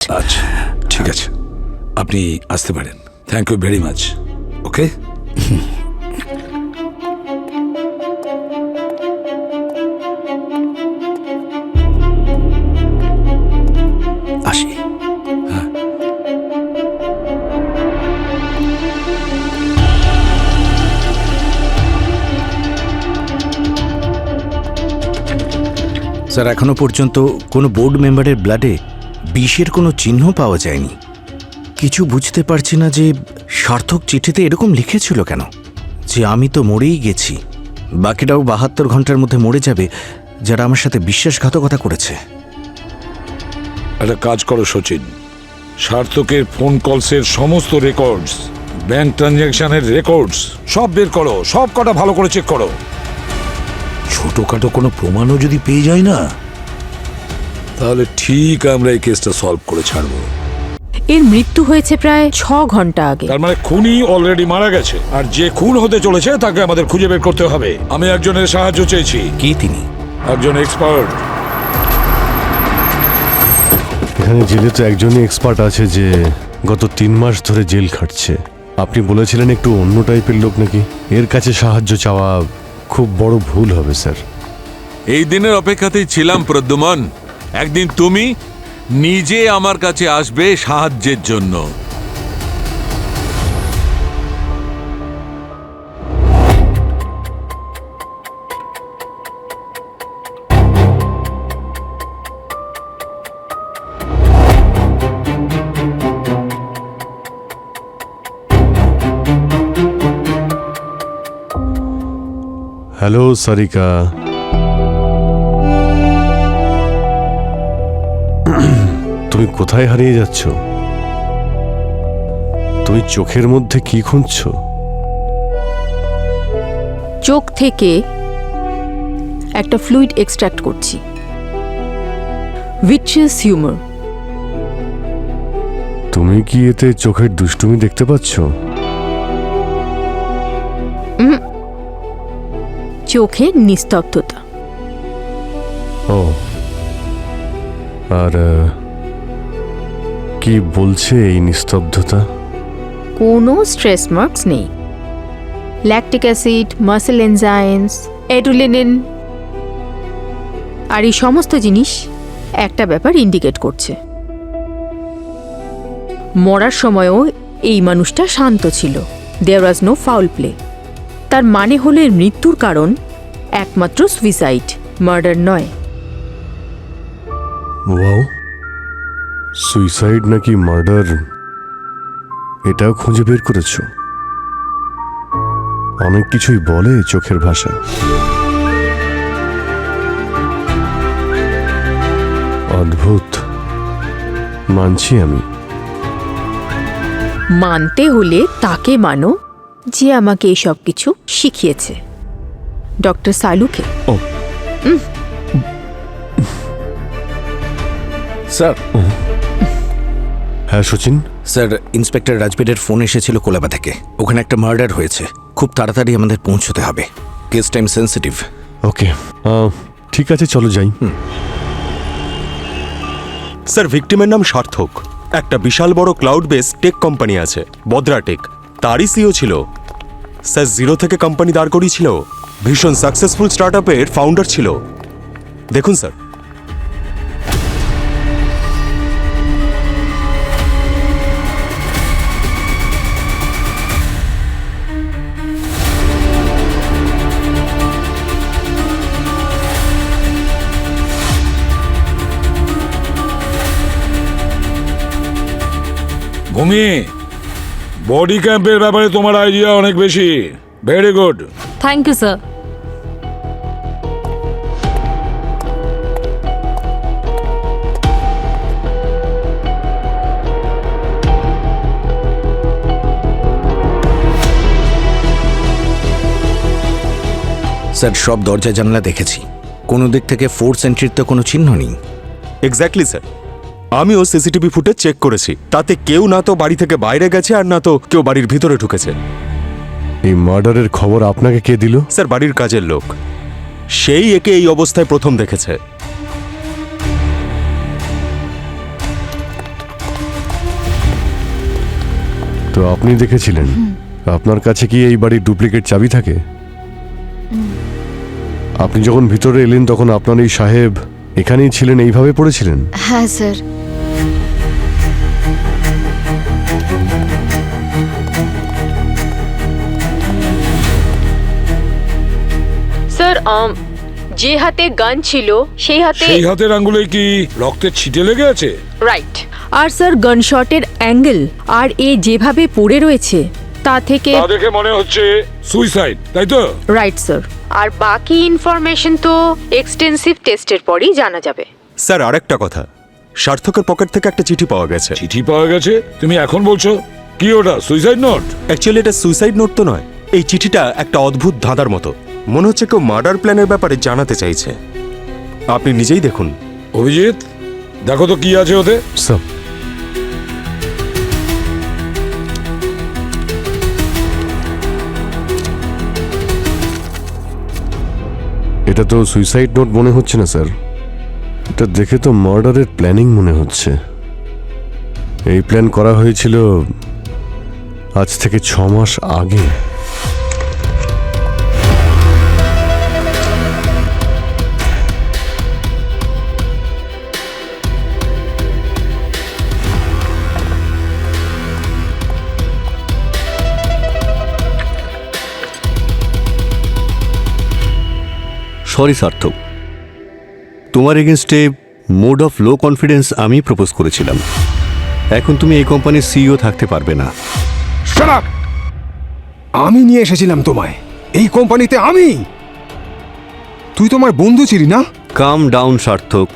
আচ্ছা ঠিক আছে, আপনি আসতে পারেন। Thank you very much. Okay, আসি। স্যার, এখনো পর্যন্ত কোনো বোর্ড মেম্বারের ব্লাডে বিষের কোনো চিহ্ন পাওয়া যায়নি। কিছু বুঝতে পারছি না যে সার্থক চিঠিতে এরকম লিখেছিল কেন, যে আমি তো মরেই গেছি, বাকিটাও 72 ঘন্টার মধ্যে মরে যাবে, যারা আমার সাথে বিশ্বাসঘাতকতা করেছে। একটা কাজ করো সচিন, সার্থকের ফোন কলসের সমস্ত রেকর্ডস, ব্যাংক ট্রানজ্যাকশনের রেকর্ডস সব বের করো, সব কটা ভালো করে চেক করো। ছোটখাটো কোনো প্রমাণও যদি পেয়ে যায় না, তাহলে ঠিক আমরা এই কেসটা সলভ করে ছাড়বো। এর মৃত্যু হয়েছে প্রায় 6 ঘন্টা আগে। তার মানে খুনি অলরেডি মারা গেছে, আর যে খুন হতে চলেছে তাকে আমাদের খুঁজে বের করতে হবে। আমি একজনের সাহায্য চেয়েছি। কি তিনি? একজন এক্সপার্ট। এখানে জেলে তো একজনই এক্সপার্ট আছে যে গত 3 মাস ধরে জেল খাটছে। আপনি বলেছিলেন একটু অন্য টাইপের লোক নাকি। এর কাছে সাহায্য চাওয়া খুব বড় ভুল হবে স্যার। এই দিনের অপেক্ষাতেই ছিলাম প্রদ্যুমন। একদিন তুমি নিজে আমার কাছে আসবে সাহায্যের জন্য। হ্যালো সারিকা, তুমি কোথায় হারিয়ে যাচ্ছ? তুমি চোখের মধ্যে কি খুঁজছো? চোখ থেকে একটা ফ্লুইড এক্সট্রাক্ট করছি, ভিট্রিয়াস হিউমার। তুমি কি এতে চোখের দুষ্টুমি দেখতে পাচ্ছ? চোখে নিস্তব্ধতা। ও, আর কি বলছে এই নিস্তব্ধতা? কোনো স্ট্রেস মার্কস নেই। Lactic acid, muscle enzymes, adrenaline, আর এই সমস্ত জিনিস একটা ব্যাপার ইন্ডিকেট করছে, মরার সময়ও এই মানুষটা শান্ত ছিল। দেয়ার ওয়াজ নো ফাউল প্লে। তার মানে হলো এর মৃত্যুর কারণ একমাত্র সুইসাইড, মার্ডার নয়। ওয়াও, সুইসাইড নাকি মার্ডার এটাও খুঁজে বের করেছো? অনেক কিছুই বলে চোখের ভাষা। অদ্ভুত, মানছি আমি। মানতে হলে তাকে মানো যে আমাকে এই সব কিছু শিখিয়েছে, ডক্টর সালুকে। ও স্যার, হ্যাঁ সচিন। স্যার, ইন্সপেক্টর রাজবীরের ফোন এসেছিল কোলাবা থেকে। ওখানে একটা মার্ডার হয়েছে, খুব তাড়াতাড়ি আমাদের পৌঁছতে হবে। Case time sensitive. ওকে, ঠিক আছে, চলো যাই। স্যার, ভিকটিমের নাম সার্থক। একটা বিশাল বড় ক্লাউড বেস টেক কোম্পানি আছে, বদ্রা টেক। তারই সিও ছিল। স্যার, 0 থেকে কোম্পানি দাঁড় করিয়েছিল। ভীষণ সাকসেসফুল স্টার্টআপের ফাউন্ডার ছিল। দেখুন স্যার। ভূমি, বডি ক্যাম্পের ব্যাপারে তোমার আইডিয়া অনেক বেশি। Very good. Thank you sir. Sir, সব দরজা জানলা দেখেছি, কোনো দিক থেকে ফোর্স এন্ট্রির তো কোনো চিহ্ন নেই। এক্স্যাক্টলি স্যার, আমিও সিসিটিভি ফুটেজ চেক করেছি। তাতে কেউ না তো বাড়ি থেকে বাইরে গেছে, আর না তো কেউ বাড়ির ভিতরে ঢুকেছে। এই মার্ডারের খবর আপনাকে কে দিল? স্যার, বাড়ির কাজের লোক। সেই একে এই অবস্থায় প্রথম দেখেছে। তো আপনি দেখেছিলেন? আপনার কাছে কি এই বাড়ির ডুপ্লিকেট চাবি থাকে? আপনি যখন ভিতরে এলেন তখন আপনার এই সাহেব এখানেই ছিলেন, এইভাবে পড়েছিলেন? হ্যাঁ স্যার। স্যার যে হাতে গান ছিল সেই হাতে সেই হাতের আঙ্গুলে কি রক্তের ছিটে লেগে আছে? রাইট। আর স্যার গানশটের অ্যাঙ্গেল আর এ যেভাবে পড়ে রয়েছে তা থেকে তা দেখে মনে হচ্ছে সুইসাইড, তাই তো? Right sir. আর বাকি ইনফরমেশন তো এক্সটেন্সিভ টেস্টের পরই জানা যাবে। স্যার আরেকটা কথা, সার্থকের পকেট থেকে একটা চিঠি পাওয়া গেছে। চিঠি পাওয়া গেছে? তুমি এখন বলছো? কি ওটা, সুইসাইড নোট? অ্যাকচুয়ালি এটা সুইসাইড নোট তো নয়, এই চিঠিটা একটা অদ্ভুত ধাঁধার মতো। মনে হচ্ছে কেউ মার্ডার প্ল্যানের ব্যাপারে জানাতে চাইছে। আপনি নিজেই দেখুন। অভিজিৎ, দেখো তো কি আছে ওতে। স্যার, এটা তো সুইসাইড নোট মনে হচ্ছে না স্যার। এটা দেখে তো মার্ডারের প্ল্যানিং মনে হচ্ছে। এই প্ল্যান করা হয়েছিল আজ থেকে 6 মাস আগে। সরি সার্থক, তোমার এগেনস্টে মোড অফ লো কনফিডেন্স আমি প্রপোজ করেছিলাম। এখন তুমি এই কোম্পানির সিইও থাকতে পারবে না। Shut up! আমি নিয়ে এসেছিলাম তোমায় এই কোম্পানিতে। তুই তোমার বন্ধু ছিলি না? কাম ডাউন সার্থক,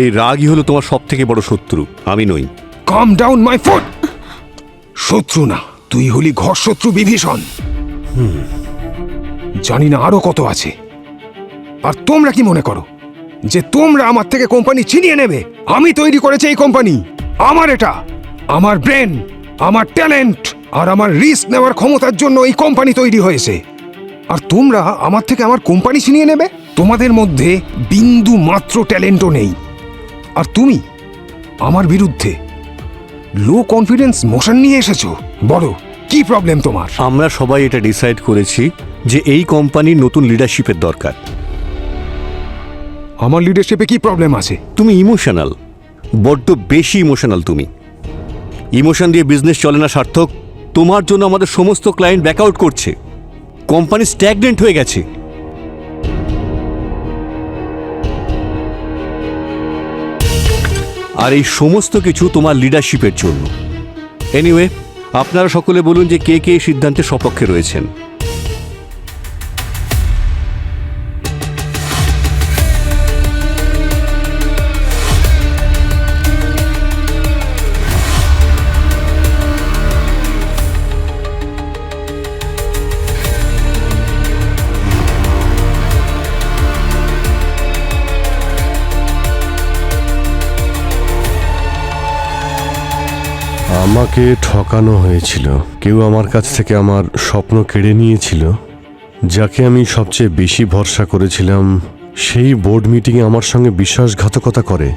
এই রাগই হলো তোমার সব থেকে বড় শত্রু, আমি নই। কাম ডাউন মাই ফুট। শত্রু না, তুই হলি ঘর শত্রু বিভীষণ। জানি না আরো কত আছে। আর তোমরা কি মনে করো যে তোমরা আমার থেকে কোম্পানি ছিনিয়ে নেবে? আমি তৈরি করেছি এই কোম্পানি। আমার এটা, আমার ব্রেন, আমার ট্যালেন্ট আর আমার রিস্ক নেওয়ার ক্ষমতার জন্য এই কোম্পানি তৈরি হয়েছে। আর তোমরা আমার থেকে আমার কোম্পানি ছিনিয়ে নেবে? তোমাদের মধ্যে বিন্দু মাত্র ট্যালেন্টও নেই। আর তুমি আমার বিরুদ্ধে লো কনফিডেন্স মোশন নিয়ে এসেছো। বলো কি প্রবলেম তোমার? আমরা সবাই এটা ডিসাইড করেছি যে এই কোম্পানির নতুন লিডারশিপের দরকার। আমার লিডারশিপে কি প্রবলেম আছে? তুমি ইমোশনাল, বড্ড বেশি ইমোশনাল তুমি। ইমোশন দিয়ে বিজনেস চলে না সার্থক। তোমার জন্য আমাদের সমস্ত ক্লায়েন্ট ব্যাকআউট করছে, কোম্পানি স্ট্যাগনেন্ট হয়ে গেছে। আর এই সমস্ত কিছু তোমার লিডারশিপের জন্য। এনিওয়ে, আপনারা সকলে বলুন যে কে কে এই সিদ্ধান্তের সপক্ষে রয়েছেন। আমাকে ঠকানো হয়েছিল। কেউ আমার কাছ থেকে আমার স্বপ্ন কেড়ে নিয়েছিল। যাকে আমি সবচেয়ে বেশি ভরসা করেছিলাম সেই বোর্ড মিটিংয়ে আমার সঙ্গে বিশ্বাসঘাতকতা করে।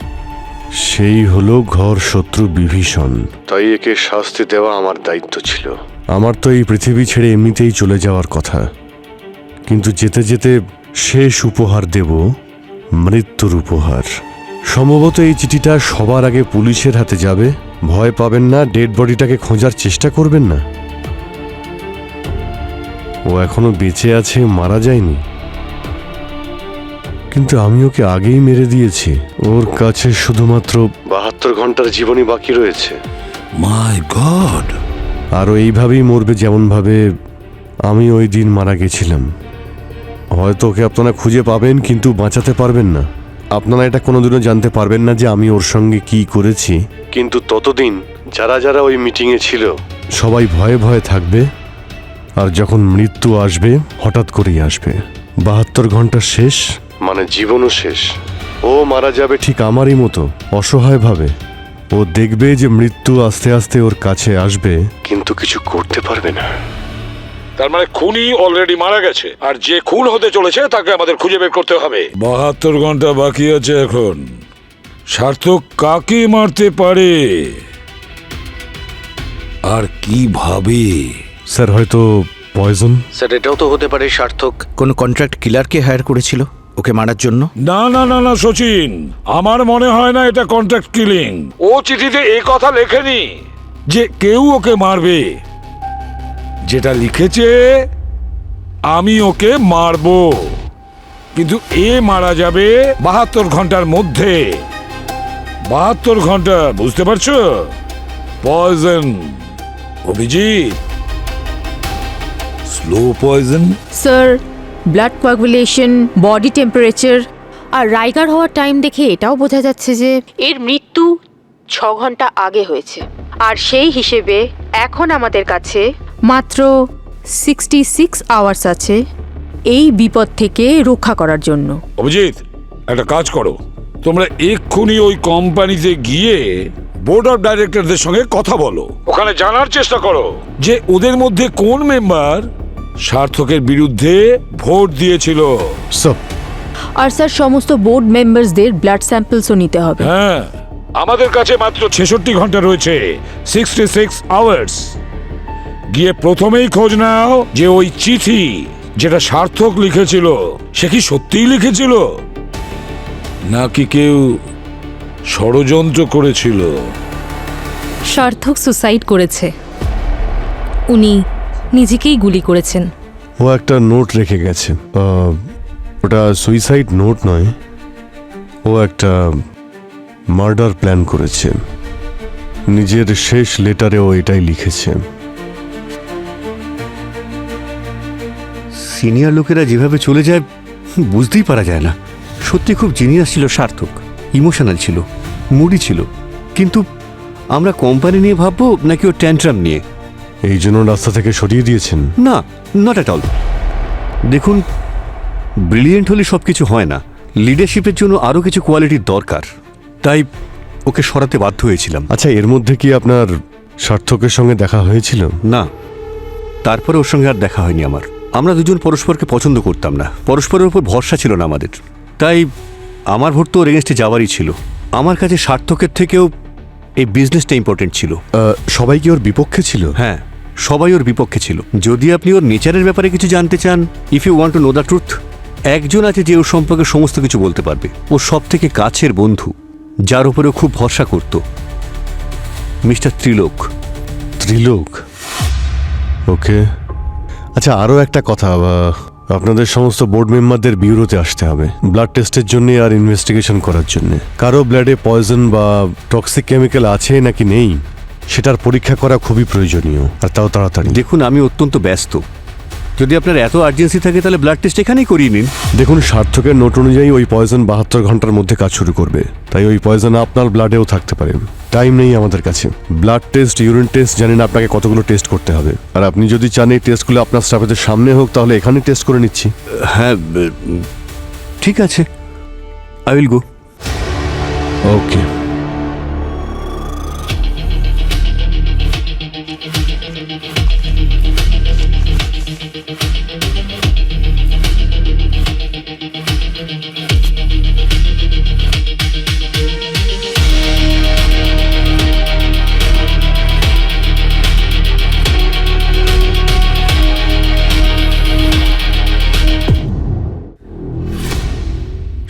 সেই হলো ঘর শত্রু বিভীষণ। তাই একে শাস্তি দেওয়া আমার দায়িত্ব ছিল। আমার তো এই পৃথিবী ছেড়ে এমনিতেই চলে যাওয়ার কথা, কিন্তু যেতে যেতে শেষ উপহার দেব মৃত্যুর উপহার। সম্ভবত এই চিঠিটা সবার আগে পুলিশের হাতে যাবে। ভয় পাবেন না, ডেড বডিটাকে খোঁজার চেষ্টা করবেন না। ও এখনো বেঁচে আছে, মারা যায়নি। কিন্তু আমি ওকে আগেই মেরে দিয়েছি। ওর কাছে শুধুমাত্র 72 ঘন্টার জীবনই বাকি রয়েছে। মাই গড! আর ও এইভাবেই মরবে যেমনভাবে আমি ওই দিন মারা গেছিলাম। হয়তো ওকে আপনারা খুঁজে পাবেন, কিন্তু বাঁচাতে পারবেন না। আপনারা এটা কোনোদিনও জানতে পারবেন না যে আমি ওর সঙ্গে কি করেছি। কিন্তু ততদিন যারা যারা ওই মিটিংয়ে ছিল সবাই ভয়ে ভয়ে থাকবে। আর যখন মৃত্যু আসবে, হঠাৎ করেই আসবে। 72 ঘন্টা শেষ মানে জীবনও শেষ। ও মারা যাবে ঠিক আমারই মতো, অসহায়ভাবে। ও দেখবে যে মৃত্যু আস্তে আস্তে ওর কাছে আসবে, কিন্তু কিছু করতে পারবে না। তার মানে খুনি অলরেডি মারা গেছে, আর যে খুন হতে চলেছে তাকে আমাদের খুঁজে বের করতে হবে। 72 ঘন্টা বাকি আছে এখন। সার্থক কাকে মারতে পারে? আর কিভাবে? স্যার হয়তো পয়জন। স্যার এটাও তো হতে পারে সার্থক কোনো কন্ট্রাক্ট কিলারকে হায়ার করেছিল ওকে মারার জন্য। না না না না সচিন, আমার মনে হয় না এটা কন্ট্রাক্ট কিলিং। ও চিঠিতে এই কথা লেখেনি যে কেউ ওকে মারবে। যেটা লিখেছে আমি ওকে মারবো, কিন্তু এ মারা যাবে 72 ঘন্টার মধ্যে। 72 ঘন্টা, বুঝতে পারছো? Poison. Abhijit, slow poison. Sir, blood coagulation, body temperature আর রাইগার হওয়ার টাইম দেখে এটাও বোঝা যাচ্ছে যে এর মৃত্যু 6 ঘন্টা আগে হয়েছে। আর সেই হিসেবে এখন আমাদের কাছে মাত্র 66 আওয়ার্স আছে এই বিপদ থেকে রক্ষা করার জন্য। অভিজিৎ, একটা কাজ করো, তোমরা এক্ষুনি ওই কোম্পানিতে গিয়ে বোর্ড অফ ডাইরেক্টরদের সঙ্গে কথা বলো। ওখানে জানার চেষ্টা করো যে ওদের মধ্যে কোন মেম্বার সার্থকের বিরুদ্ধে ভোট দিয়েছিল। সব আর স্যার, সমস্ত বোর্ড মেম্বারসদের ব্লাড স্যাম্পলসও নিতে হবে। হ্যাঁ, আমাদের কাছে মাত্র 66 ঘন্টা রয়েছে, 66 আওয়ার্স। গিয়ে প্রথমেই খোঁজ নাও যে ওই চিঠি যেটা সার্থক লিখেছিল সে কি সত্যিই লিখেছিল নাকি কেউ ষড়যন্ত্র করেছিল। সার্থক সুসাইড করেছে। উনি নিজেকেই গুলি করেছেন। ও একটা নোট রেখে গেছে। ওটা সুইসাইড নোট নয়, ও একটা মার্ডার প্ল্যান করেছে। নিজের শেষ লেটারে ও এটাই লিখেছে। সিনিয়র লোকেরা যেভাবে চলে যায় বুঝতেই পারা যায় না। সত্যি খুব জিনিয়াস ছিল সার্থক, ইমোশনাল ছিল, মুডি ছিল। কিন্তু আমরা কোম্পানি নিয়ে ভাববো নাকি ওর ট্যান্ট্রাম নিয়ে? এই জন্য রাস্তা থেকে সরিয়ে দিয়েছেন? না, নট অ্যাট অল। দেখুন, ব্রিলিয়েন্ট হলে সব কিছু হয় না। লিডারশিপের জন্য আরও কিছু কোয়ালিটির দরকার। তাই ওকে সরাতে বাধ্য হয়েছিলাম। আচ্ছা, এর মধ্যে কি আপনার সার্থকের সঙ্গে দেখা হয়েছিল? না, তারপরে ওর সঙ্গে আর দেখা হয়নি আমার। আমরা দুজন পরস্পরকে পছন্দ করতাম না, পরস্পরের উপর ভরসা ছিল না আমাদের। তাই আমার ভোট তো ওর এগেনস্টে যাওয়ারই ছিল। আমার কাছে সার্থকের থেকেও এই বিজনেসটা ইম্পর্টেন্ট ছিল। সবাই কি ওর বিপক্ষে ছিল? হ্যাঁ, সবাই ওর বিপক্ষে ছিল। যদি আপনি ওর নেচারের ব্যাপারে কিছু জানতে চান, if you want to know the truth, একজন আছে যে ওর সম্পর্কে সমস্ত কিছু বলতে পারবে। ও সব থেকে কাছের বন্ধু, যার উপরে ও খুব ভরসা করত, মিস্টার ত্রিলোক। ত্রিলোক? ওকে। আচ্ছা, আরও একটা কথা, আপনাদের সমস্ত বোর্ড মেম্বারদের ব্যুরোতে আসতে হবে ব্লাড টেস্টের জন্য আর ইনভেস্টিগেশন করার জন্য। কারো ব্লাডে পয়জন বা টক্সিক কেমিক্যাল আছে নাকি নেই সেটার পরীক্ষা করা খুবই প্রয়োজনীয়, আর তাও তাড়াতাড়ি। দেখুন, আমি অত্যন্ত ব্যস্ত। যদি আপনার এত আর্জেন্সি থাকে তাহলে ব্লাড টেস্ট এখানেই করিয়ে নিন। দেখুন, সার্থকের নোট অনুযায়ী ওই পয়জন 72 ঘন্টার মধ্যে কাজ শুরু করবে। তাই ওই পয়জন আপনার ব্লাডেও থাকতে পারে। টাইম নেই আমাদের কাছে। ব্লাড টেস্ট, ইউরিন টেস্ট, জানেন আপনাকে কতগুলো টেস্ট করতে হবে। আর আপনি যদি চান এই টেস্টগুলো আপনার স্টাফেদের সামনে হোক, তাহলে এখানে টেস্ট করে নিচ্ছি। হ্যাঁ, ঠিক আছে, আই উইল গো। ওকে।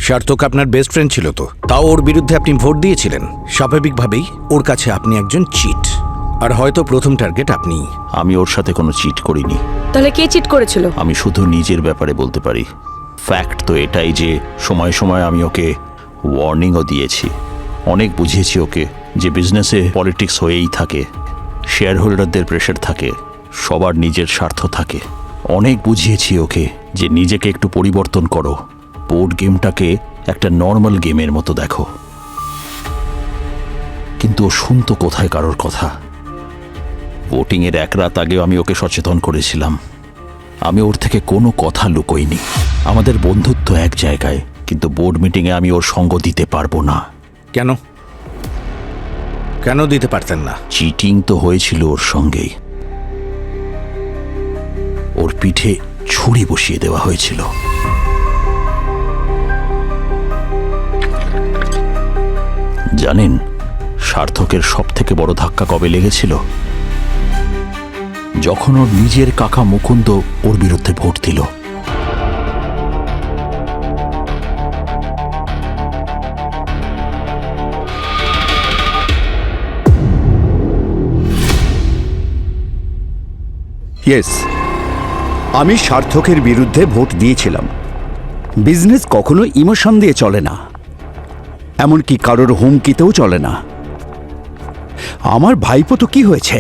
সার্থক আপনার বেস্ট ফ্রেন্ড ছিল তো, তাও ওর বিরুদ্ধে আপনি ভোট দিয়েছিলেন। স্বাভাবিকভাবেই ওর কাছে আপনি একজন চিট, আর হয়তো প্রথম টার্গেট আপনি। আমি ওর সাথে কোনো চিট করিনি। তাহলে কে চিট করেছিল? আমি শুধু নিজের ব্যাপারে বলতে পারি। ফ্যাক্ট তো এটাই যে সময় সময় আমি ওকে ওয়ার্নিংও দিয়েছি, অনেক বুঝিয়েছি ওকে যে বিজনেসে পলিটিক্স হয়েই থাকে, শেয়ার হোল্ডারদের প্রেশার থাকে, সবার নিজের স্বার্থ থাকে। অনেক বুঝিয়েছি ওকে যে নিজেকে একটু পরিবর্তন করো, বোর্ড গেমটাকে একটা নর্মাল গেমের মতো দেখো। কিন্তু ও শুনতো কোথায় কারোর কথা। ভোটিংয়ের এক রাত আগে আমি ওকে সচেতন করেছিলাম। আমি ওর থেকে কোনো কথা লুকোইনি। আমাদের বন্ধুত্ব এক জায়গায়, কিন্তু বোর্ড মিটিংয়ে আমি ওর সঙ্গ দিতে পারবো না। কেন কেন দিতে পারতেন না? চিটিং তো হয়েছিল ওর সঙ্গেই। ওর পিঠে ছুরি বসিয়ে দেওয়া হয়েছিল। জানেন সার্থকের সব থেকে বড় ধাক্কা কবে লেগেছিল? যখন ওর নিজের কাকা মুকুন্দ ওর বিরুদ্ধে ভোট দিল। ইয়েস, আমি সার্থকের বিরুদ্ধে ভোট দিয়েছিলাম। বিজনেস কখনো ইমোশন দিয়ে চলে না, এমনকি কারোর হুমকিতেও চলে না। আমার ভাইপো তো কি হয়েছে,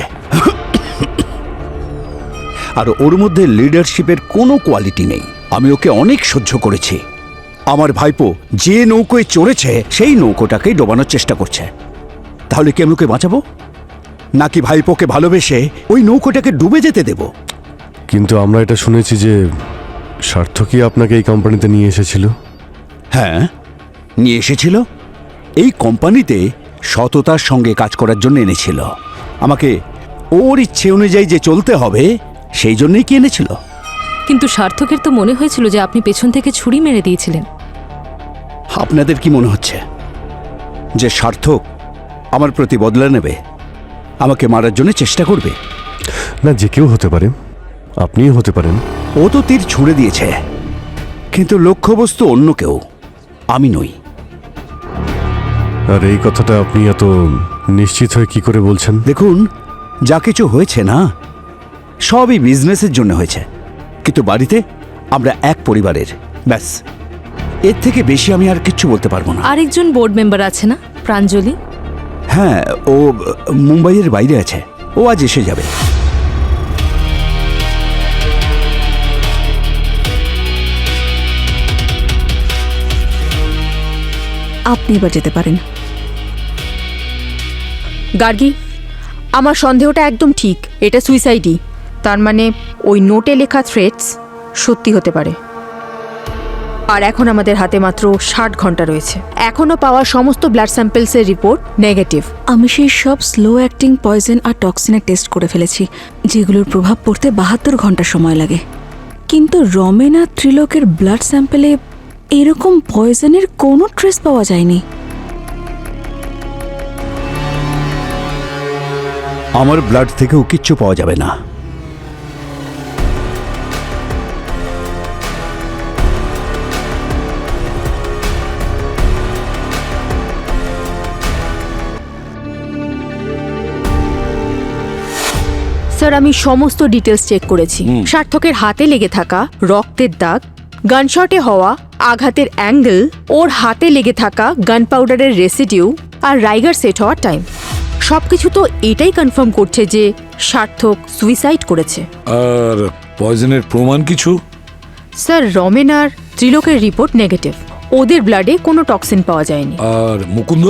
আর ওর মধ্যে লিডারশিপের কোনো কোয়ালিটি নেই। আমি ওকে অনেক সহ্য করেছি। আমার ভাইপো যে নৌকোয় চড়েছে সেই নৌকোটাকেই ডোবানোর চেষ্টা করছে। তাহলে কি আমি ওকে বাঁচাবো, নাকি ভাইপোকে ভালোবেসে ওই নৌকোটাকে ডুবে যেতে দেব? কিন্তু আমরা এটা শুনেছি যে সার্থকই আপনাকে এই কোম্পানিতে নিয়ে এসেছিল। হ্যাঁ, নিয়ে এসেছিল। এই কোম্পানিতে সততার সঙ্গে কাজ করার জন্য এনেছিল আমাকে। ওর ইচ্ছে অনুযায়ী যে চলতে হবে সেই জন্যই কি এনেছিল। কিন্তু সার্থকের তো মনে হয়েছিল যে আপনি পেছন থেকে ছুরি মেরে দিয়েছিলেন। আপনাদের কি মনে হচ্ছে যে সার্থক আমার প্রতি বদলা নেবে, আমাকে মারার জন্য চেষ্টা করবে? না, যে কেউ হতে পারে, আপনিও হতে পারেন। ও তো তীর ছুঁড়ে দিয়েছে, কিন্তু লক্ষ্যবস্তু অন্য কেউ, আমি নই। আর এই কথাটা আপনি এত নিশ্চিত হয়ে কি করে বলছেন? দেখুন, যা কিছু হয়েছে না সবই বিজনেসের জন্য হয়েছে, কিন্তু বাড়িতে আমরা এক পরিবারের, ব্যাস। এর থেকে বেশি আমি আর কিচ্ছু বলতে পারবো না। আরেকজন বোর্ড মেম্বার আছে না, প্রাঞ্জলি? হ্যাঁ, ও মুম্বাইয়ের বাইরে আছে, ও আজ এসে যাবে। আপনি এবার যেতে পারেন। গার্গী, আমার সন্দেহটা একদম ঠিক, এটা সুইসাইডই। তার মানে ওই নোটে লেখা থ্রেটস সত্যি হতে পারে। আর এখন আমাদের হাতে মাত্র 60 ঘন্টা রয়েছে। এখনও পাওয়া সমস্ত ব্লাড স্যাম্পলসের রিপোর্ট নেগেটিভ। আমি সেই সব স্লো অ্যাক্টিং পয়জন আর টক্সিনের টেস্ট করে ফেলেছি, যেগুলোর প্রভাব পড়তে 72 ঘন্টা সময় লাগে। কিন্তু রমেন আর ত্রিলোকের ব্লাড স্যাম্পেলে এরকম পয়জনের কোনো ট্রেস পাওয়া যায়নি। আমার ব্লাড থেকেও কিচ্ছু পাওয়া যাবে না। স্যার, আমি সমস্ত ডিটেলস চেক করেছি। সার্থকের হাতে লেগে থাকা রক্তের দাগ, গানশটে হওয়া আঘাতের অ্যাঙ্গেল, ওর হাতে লেগে থাকা গান পাউডারের রেসিডিউ, আর রাইগার সেট হওয়ার টাইম, সবকিছু তো এটাই কনফার্ম করছে যে সার্থক সুইসাইড করেছে। আর পয়জনের প্রমাণ কিছু? স্যার, রমেন আর ত্রিলোকের রিপোর্ট নেগেটিভ, ওদের ব্লাডে কোনো টক্সিন পাওয়া যায়নি। আর মুকুন্দ?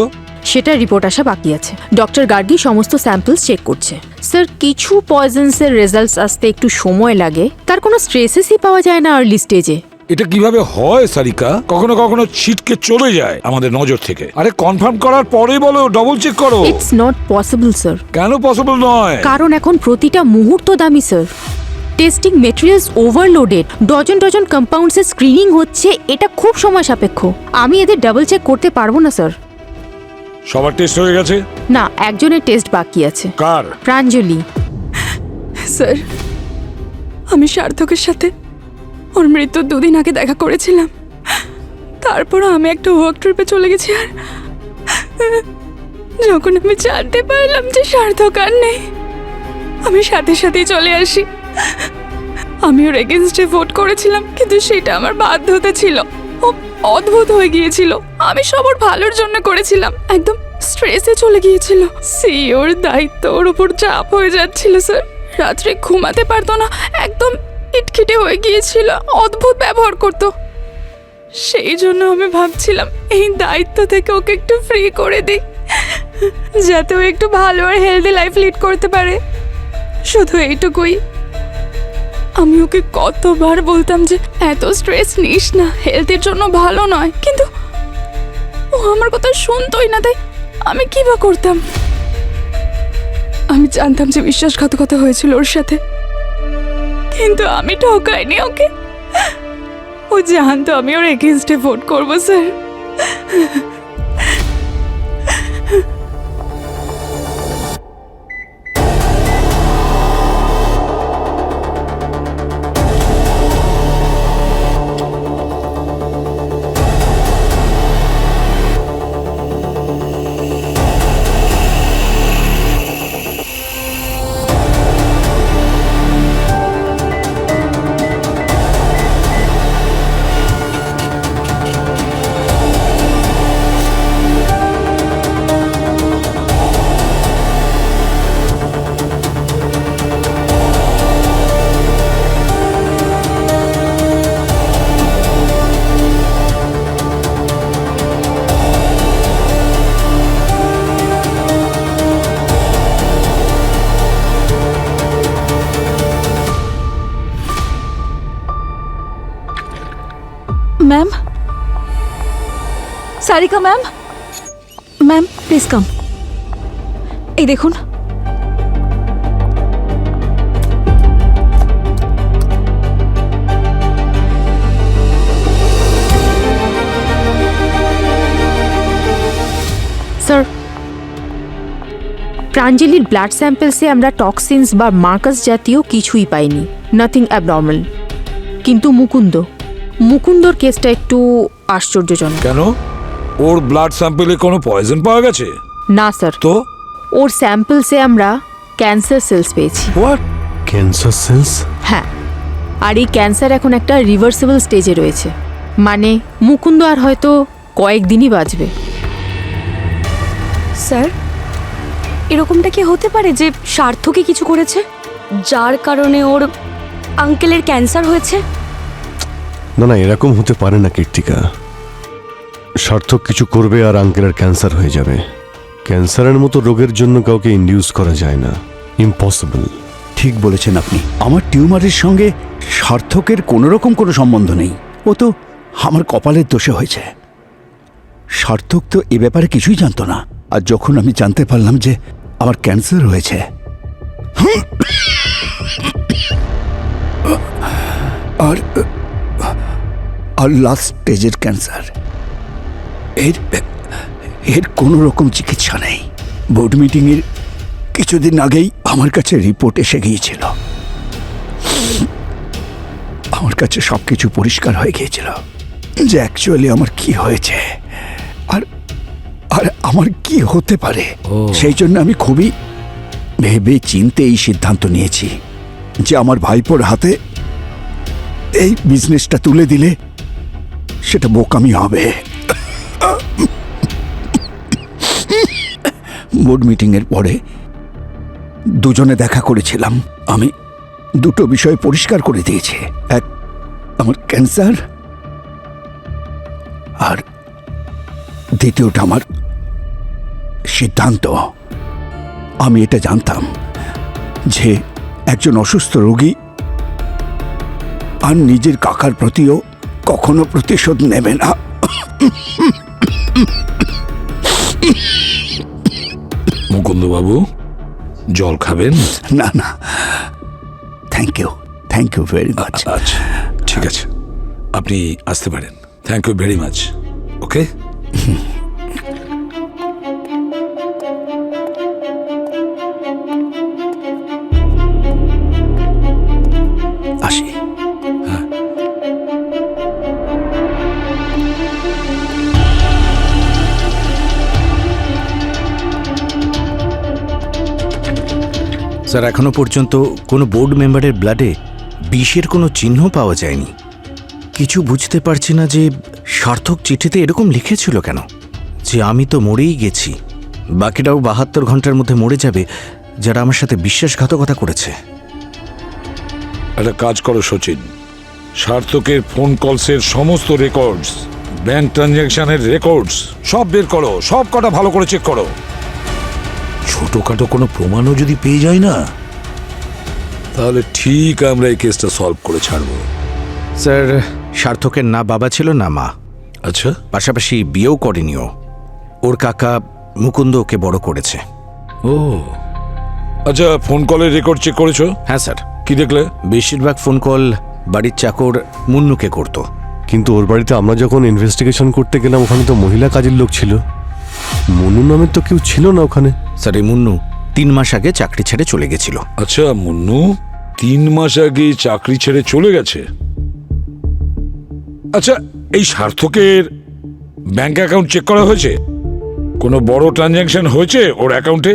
সেটার রিপোর্ট আসা বাকি আছে। ডক্টর গার্গী সমস্ত স্যাম্পলস চেক করছে। স্যার, কিছু পয়জনসের রেজাল্টস আসতে একটু সময় লাগে, তার কোনো স্ট্রেসেসই পাওয়া যায় না আর্লি স্টেজে। এটা কিভাবে হয় সারিকা? কখনো কখনো ছিটকে চলে যায় আমাদের নজর থেকে। আরে কনফার্ম করার পরে বলো, ডবল চেক করো। It's not possible sir. কেন পসিবল নয়? কারণ এখন প্রতিটা মুহূর্ত দামি sir. Testing materials overloaded, dozen dozen কম্পাউন্ডসের স্ক্রিনিং হচ্ছে, এটা খুব সময় সাপেক্ষ। আমি এদের ডাবল চেক করতে পারবো না স্যার। সবার টেস্ট হয়ে গেছে? না, একজনের টেস্ট বাকি আছে। কার? প্রাঞ্জলি। স্যার, আমি সার্থকের সাথে ওর মৃত্যুর 2 দিন আগে দেখা করেছিলাম। তারপর আমি একটা ওয়ার্ক ট্রিপে চলে গেছি, আর যখন আমি জানতে পারলাম যে সার্থক আর নেই, আমি সাথে সাথেই চলে আসি। আমি ওর এগেনস্টে ভোট করেছিলাম, কিন্তু সেটা আমার বাধ্যতা ছিল। ও অদ্ভুত হয়ে গিয়েছিল। আমি সবার ভালোর জন্য করেছিলাম, একদম স্ট্রেসে চলে গিয়েছিল। সিওর দায়িত্ব ওর উপর চাপ হয়ে যাচ্ছিল স্যার। রাত্রে ঘুমাতে পারতো না, একদম খিটখিটে হয়ে গিয়েছিল, অদ্ভুত ব্যবহার করতো। সেই জন্য আমি ভাবছিলাম এই দায়িত্ব থেকে ওকে একটু ফ্রি করে দিই, যাতে ও একটু ভালো আর হেলদি লাইফ লিড করতে পারে। শুধু এইটুকুই। আমি ওকে কতবার বলতাম যে এত স্ট্রেস নিস না, হেলথের জন্য ভালো নয়, কিন্তু ও আমার কথা শুনতোই না। তাই আমি কি বা করতাম? আমি জানতাম যে বিশ্বাসঘাতকতা হয়েছিল ওর সাথে, কিন্তু আমি ঠকাইনি ওকে। ও জানতো আমি ওর এগেইনস্টে ভোট করবো sir. Sarika ma'am, ma'am please come. এই দেখুন, স্যার, প্রাঞ্জলির ব্লাড স্যাম্পলসে আমরা টক্সিনস বা মার্কাস জাতীয় কিছুই পাইনি, নাথিং অ্যাবনর্মাল। কিন্তু মুকুন্দর কেসটা একটু আশ্চর্যজনক। কেন? ওর ব্লাড স্যাম্পলে কোনো পয়জন পাওয়া গেছে? না স্যার, তো ওর স্যাম্পলসে আমরা ক্যান্সার সেলস পেয়েছি। হোয়াট? Cancer cells? হ্যাঁ, আর এই ক্যান্সার এখন একটা রিভার্সিবল স্টেজে রয়েছে, মানে মুকুন্দ আর হয়তো কয়েকদিনই বাঁচবে। স্যার এরকমটা কি হতে পারে যে সার্থকই কিছু করেছে যার কারণে ওর আঙ্কেলের ক্যান্সার হয়েছে? না না, এরকম হতে পারে না কীর্তিকা। সার্থক কিছু করবে আর আঙ্কেলের ক্যান্সার হয়ে যাবে। ক্যান্সারের মতো রোগের জন্য কাউকে ইনডিউস করা যায় না, ইম্পসিবল। ঠিক বলেছেন আপনি। আমার টিউমারের সঙ্গে সার্থকের কোনো রকম কোনো সম্বন্ধ নেই। ও তো আমার কপালের দোষে হয়েছে। সার্থক তো এ ব্যাপারে কিছুই জানতো না। আর যখন আমি জানতে পারলাম যে আমার ক্যান্সার হয়েছে, আর আর লাস্ট স্টেজের ক্যান্সার, এর কোনো রকম চিকিৎসা নেই। বোর্ড মিটিংয়ের কিছুদিন আগেই আমার কাছে রিপোর্ট এসে গিয়েছিল। আমার কাছে সব কিছু পরিষ্কার হয়ে গিয়েছিল যে অ্যাকচুয়ালি আমার কি হয়েছে আর আর আমার কি হতে পারে। সেই জন্য আমি খুবই ভেবে চিন্তে এই সিদ্ধান্ত নিয়েছি যে আমার ভাইপোর হাতে এই বিজনেসটা তুলে দিলে সেটা বোকামি হবে। বোর্ড মিটিংয়ের পরে দুজনে দেখা করেছিলাম। আমি দুটো বিষয় পরিষ্কার করে দিয়েছি, এক আমার ক্যান্সার, আর দ্বিতীয়টা আমার সিদ্ধান্ত। আমি এটা জানতাম যে একজন অসুস্থ রোগী আর নিজের কাকার প্রতিও কখনো প্রতিশোধ নেবে না। মুকুন্দবাবু, জল খাবেন? না না, থ্যাংক ইউ ভেরি মাচ। আচ্ছা, ঠিক আছে, আপনি আসতে পারেন। Thank you very much. Okay, আসি। স্যার, এখনো পর্যন্ত কোনো বোর্ড মেম্বারের ব্লাডে বিষের কোনো চিহ্ন পাওয়া যায়নি। কিছু বুঝতে পারছি না যে সার্থক চিঠিতে এরকম লিখেছিল কেন, যে আমি তো মরেই গেছি, বাকিটাও 72 ঘন্টার মধ্যে মরে যাবে, যারা আমার সাথে বিশ্বাসঘাতকতা করেছে। একটা কাজ করো সচিন, সার্থকের ফোন কলসের সমস্ত রেকর্ডস, ব্যাংক ট্রানজ্যাকশনের রেকর্ডস সব বের করো, সব কটা ভালো করে চেক করো। ছোটখাটো কোনো প্রমাণও যদি পেয়ে যায় না, তাহলে ঠিক আমরা এই কেসটা সলভ করে ছাড়বো। স্যার, সার্থকের না বাবা ছিল না মা। আচ্ছা, পাশাপাশি বিয়েও করেনিও। ওর কাকা মুকুন্দ ওকে বড় করেছে। ও আচ্ছা, ফোন কলের রেকর্ড চেক করেছো? হ্যাঁ স্যার। কি দেখলে? বেশিরভাগ ফোন কল বাড়ির চাকর মুন্নুকে করত। কিন্তু ওর বাড়িতে আমরা যখন ইনভেস্টিগেশন করতে গেলাম, ওখানে তো মহিলা কাজের লোক ছিল, মনু নামের তো কেউ ছিল না ওখানে। স্যার, এই মুন্নু 3 মাস আগে চাকরি ছেড়ে চলে গেছিল। আচ্ছা, মুন্নু 3 মাস আগে চাকরি ছেড়ে চলে গেছে। আচ্ছা, এই সার্থকের ব্যাংক অ্যাকাউন্ট চেক করা হয়েছে? কোনো বড় ট্রানজ্যাকশন হয়েছে ওর অ্যাকাউন্টে?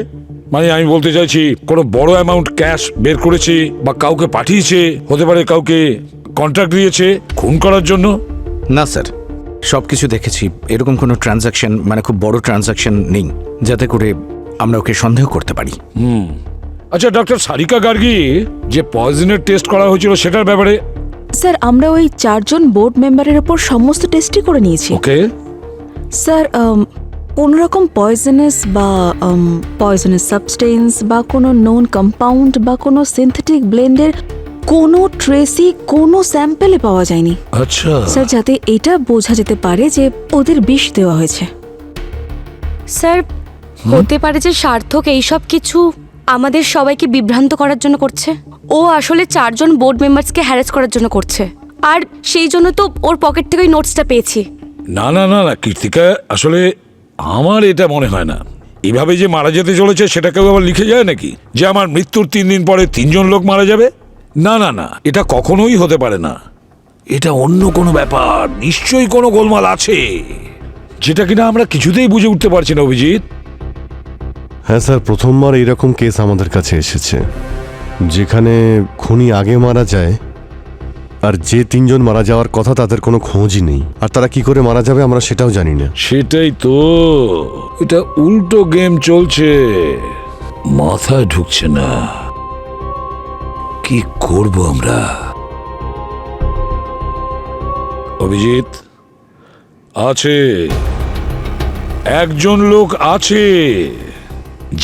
মানে আমি বলতে চাইছি, কোনো বড় অ্যামাউন্ট ক্যাশ বের করেছে বা কাউকে পাঠিয়েছে, হতে পারে কাউকে কন্ট্রাক্ট দিয়েছে খুন করার জন্য? না স্যার, সব কিছু দেখেছি। এরকম কোনো ট্রানজাকশন, মানে খুব বড় ট্রানজাকশন নেই যাতে করে আমরা ওকে সন্দেহ করতে পারি। আচ্ছা, ডক্টর সারিকা গার্গী যে পয়জনের টেস্ট করা হয়েছিল সেটার ব্যাপারে? স্যার, আমরা ওই 4 জন বোর্ড মেম্বারের ওপর সমস্ত টেস্টই করে নিয়েছি। ওকে স্যার, কোনো রকম পয়জনাস বা পয়জনাস সাবস্টেন্স বা কোনো নোন কম্পাউন্ড বা কোনো সিনথেটিক ব্লেন্ডের কোনো ট্রেসই কোনো স্যাম্পেলে পাওয়া যায়নি আচ্ছা স্যার, যাতে এটা বোঝা যেতে পারে যে ওদের বিষ দেওয়া হয়েছে। স্যার, হতে পারে যে সার্থক এইসব কিছু আমাদের সবাইকে বিভ্রান্ত করার জন্য করছে। ও আসলে 4 জন বোর্ড মেম্বার্সকে হ্যারাস করার জন্য করছে, আর সেই জন্য তো ওর পকেট থেকে ওই নোটসটা পেয়েছি। না না না না কীর্তিকা, আসলে আমার এটা মনে হয় না এভাবে যে মারা যেতে চলেছে সেটা কেউ আবার লিখে যায় নাকি, যে আমার মৃত্যুর 3 দিন পরে 3 জন লোক মারা যাবে। না না না, এটা কখনোই হতে পারে না। এটা অন্য কোনো ব্যাপার, নিশ্চয়ই কোনো গোলমাল আছে যেটা কিনা আমরা কিছুতেই বুঝে উঠতে পারছি না। অভিজিৎ, হ্যাঁ স্যার, প্রথমবার এরকম কেস আমাদের কাছে এসেছে যেখানে খুনি আগে মারা যায় আর যে 3 জন মারা যাওয়ার কথা তাদের কোনো খোঁজই নেই, আর তারা কি করে মারা যাবে আমরা সেটাও জানি না। সেটাই তো, এটা উল্টো গেম চলছে, মাথায় ঢুকছে না। কি করব আমরা? অভিজিৎ, আছে একজন লোক আছে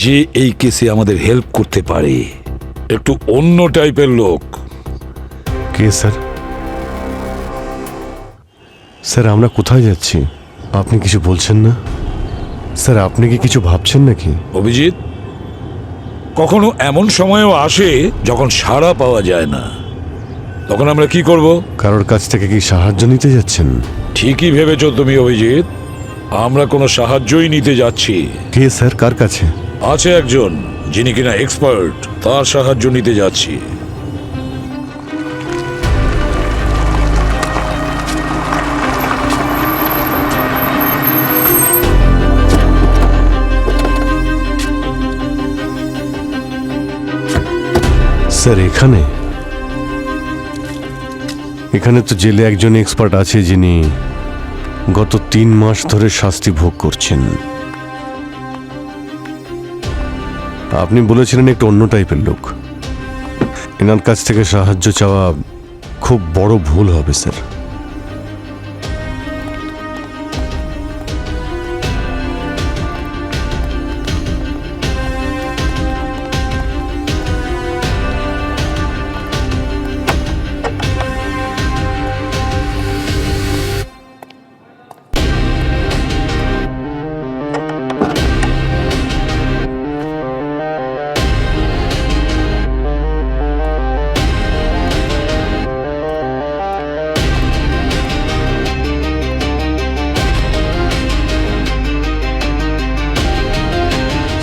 যে এই কেসে আমাদের হেল্প করতে পারে, একটু অন্য টাইপের লোক। কে স্যার? স্যার আমরা কোথায় যাচ্ছি? আপনি কিছু বলছেন না স্যার? আপনি কি কিছু ভাবছেন নাকি? অভিজিৎ, কখনো এমন সময়ও আসে যখন সাড়া পাওয়া যায় না, তখন আমরা কি করব? কারোর কাছ থেকে কি সাহায্য নিতে যাচ্ছেন? ঠিকই ভেবেছ তুমি অভিজিৎ, আমরা কোনো সাহায্যই নিতে যাচ্ছি। কে স্যার? কার কাছে? আছে একজন যিনি কিনা এক্সপার্ট, তার সাহায্য নিতে যাচ্ছি। স্যার এখানে এখানে তো জেলে একজন এক্সপার্ট আছে যিনি গত 3 মাস ধরে শাস্তি ভোগ করছেন। আপনি বলেছিলেন একটু অন্য টাইপের লোক, এনার কাছ থেকে সাহায্য চাওয়া খুব বড় ভুল হবে স্যার।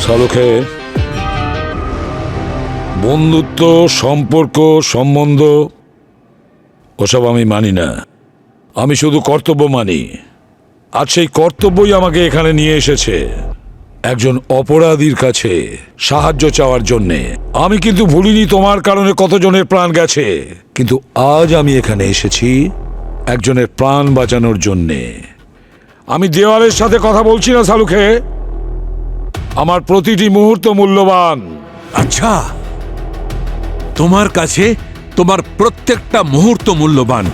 শালুখে, বন্ধুত্ব, সম্পর্ক, সম্বন্ধ ওসব আমি মানি না, আমি শুধু কর্তব্য মানি। আর সেই কর্তব্যই আমাকে এখানে নিয়ে এসেছে একজন অপরাধীর কাছে সাহায্য চাওয়ার জন্যে। আমি কিন্তু ভুলিনি তোমার কারণে কতজনের প্রাণ গেছে, কিন্তু আজ আমি এখানে এসেছি একজনের প্রাণ বাঁচানোর জন্যে। আমি দেওয়ালের সাথে কথা বলছি না শালুখে, আমার প্রতিটি মুহূর্ত মূল্যবান। আচ্ছা, তোমার কাছে তোমার প্রত্যেকটা মুহূর্ত মূল্যবান,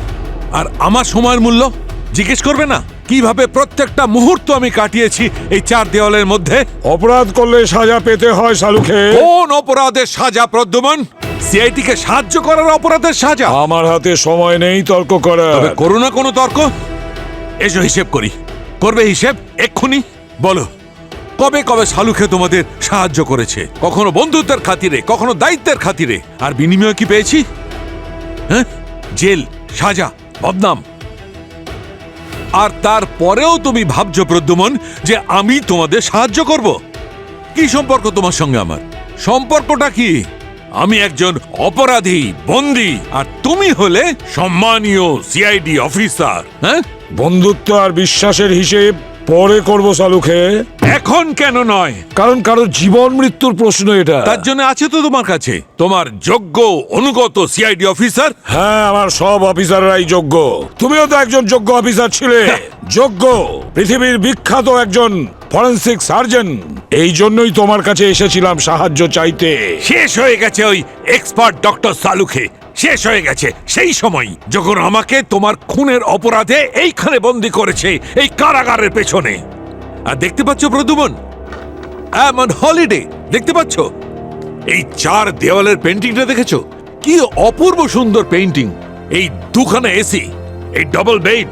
আর আমার সময়ের মূল্য জিজ্ঞেস করবে না? কিভাবে প্রত্যেকটা মুহূর্ত আমি কাটিয়েছি এই 4 দেওয়ালের মধ্যে। অপরাধ করলে সাজা পেতে হয় শালুখে। কোন অপরাধের সাজা প্রদ্যুমান? সিআইটি কে সাহায্য করার অপরাধের সাজা? আমার হাতে সময় নেই তর্ক করার। তবে করো না কোনো তর্ক। এসো হিসেব করি। করবে হিসেব এক্ষুনি? বলো, কবে কবে শালুখে তোমাদের সাহায্য করেছে? কখনো বন্ধুত্বের খাতিরে, কখনো দায়িত্বের খাতিরে, আর বিনিময়ে কি পেয়েছি? হ্যাঁ, জেল, সাজা, বদনাম। আর তারপরেও তুমি ভাবছো প্রদ্যুমন যে আমি তোমাদের সাহায্য করব? কি সম্পর্ক তোমার সঙ্গে আমার? সম্পর্কটা কি? আমি একজন অপরাধী, বন্দী, আর তুমি হলে সম্মানীয় সিআইডি অফিসার। হ্যাঁ, বন্ধুত্ব আর বিশ্বাসের হিসেব পরে করব শালুখে। এখন কেন নয়? কারণ কারোর জীবন মৃত্যুর প্রশ্ন এটা। তার জন্য আছে তো তোমার কাছে তোমার যোগ্য অনুগত সিআইডি অফিসার। হ্যাঁ, আমার সব অফিসাররাই যোগ্য। তুমিও তো একজন যোগ্য অফিসার ছিলে। যোগ্য, পৃথিবীর বিখ্যাত একজন ফরেনসিক সার্জন। এই জন্যই তোমার কাছে এসেছিলাম সাহায্য চাইতে। শেষ হয়ে গেছে ওই এক্সপার্ট ডক্টর শালুখে, শেষ হয়ে গেছে সেই সময় যখন আমাকে তোমার খুনের অপরাধে এইখানে বন্দী করেছে, এই কারাগারের পেছনে। আর দেখতে পাচ্ছ Pradyuman, I am on holiday. দেখতে পাচ্ছ এই 4 দেওয়ালের পেন্টিংটা? দেখেছো কি অপূর্ব সুন্দর পেইন্টিং, এই দুখানা এসি, এই ডাবল বেড,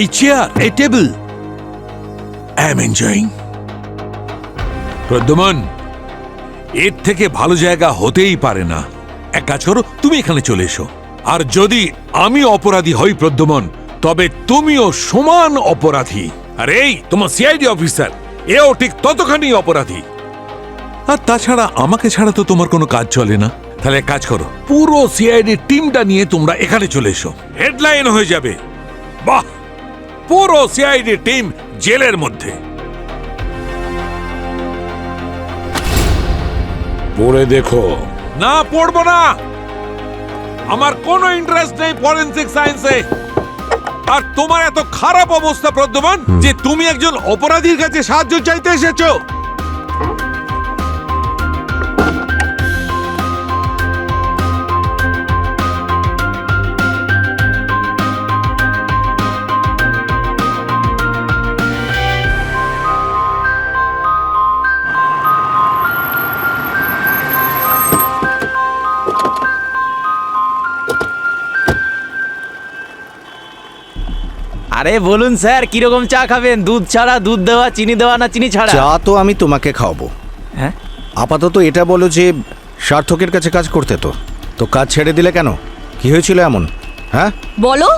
এই চেয়ার, এই table. I am enjoying. Pradyuman, এর থেকে ভালো জায়গা হতেই পারে না। এক কাজ করো, তুমি এখানে চলে এসো। আর যদি আমি অপরাধী হই প্রদ্যুমন, তবে তুমিও সমান অপরাধী। আর এই তোমার সিআইডি অফিসার, এও ঠিক ততখানি অপরাধী। আর তাছাড়া আমাকে ছাড়া তো তোমার কোনো কাজ চলে না। তাহলে এক কাজ করো, পুরো সিআইডি টিমটা নিয়ে তোমরা এখানে চলে এসো, হেডলাইন হয়ে যাবে। বাহ, পুরো সিআইডি টিম জেলের মধ্যে। পড়ে দেখো। না, পড়বো না। আমার কোনো ইন্টারেস্ট নেই ফরেনসিক সায়েন্সে। আর তোমার এত খারাপ অবস্থা প্রদ্যুমন যে তুমি একজন অপরাধীর কাছে সাহায্য চাইতে এসেছো। আরে বলুন স্যার, কিরকম চা খাবেন? দুধ ছাড়া, দুধ দেওয়া, চিনি দেওয়া, না চিনি ছাড়া? চা তো আমি তোমাকে খাওয়াবো। হ্যাঁ, আপাতত এটা বলো যে সার্থকের কাছে কাজ করতে তো কাজ ছেড়ে দিলে কেন? কি হয়েছিল এমন? হ্যাঁ বলো।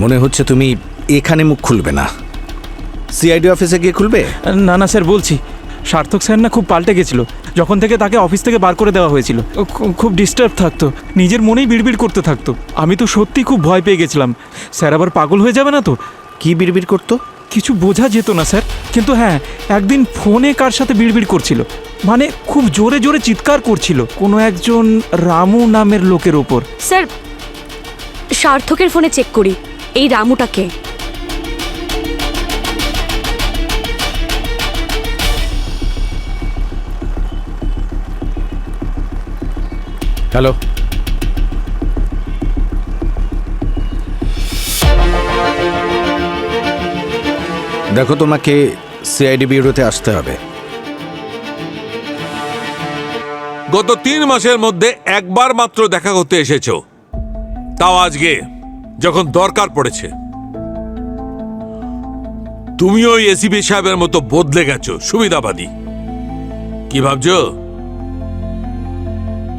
মনে হচ্ছে তুমি এখানে মুখ খুলবে না, সিআইডি অফিসে গিয়ে খুলবে। না না স্যার, বলছি সার্থক স্যার না খুব পাল্টে গেছিল যখন থেকে তাকে অফিস থেকে বার করে দেওয়া হয়েছিল। ও খুব ডিস্টার্ব থাকতো, নিজের মনেই বিড়বিড় করতে থাকতো। আমি তো সত্যি খুব ভয় পেয়ে গেছিলাম, স্যার আবার পাগল হয়ে যাবে না তো। কি বিড়বিড় করতো? কিছু বোঝা যেত না স্যার, কিন্তু হ্যাঁ, একদিন ফোনে কার সাথে বিড়বিড় করছিল, মানে খুব জোরে জোরে চিৎকার করছিল কোনো একজন রামু নামের লোকের ওপর। স্যার, সার্থকের ফোনে চেক করি এই রামুটাকে। হ্যালো, দেখো তোমাকে সিআইডি ব্যুরোতে আসতে হবে। গত 3 মাসের মধ্যে একবার মাত্র দেখা করতে এসেছো, তাও আজকে যখন দরকার পড়েছে। তুমিও এসিপি সাহেবের মতো বদলে গেছো, সুবিধাবাদী। কি ভাবছো?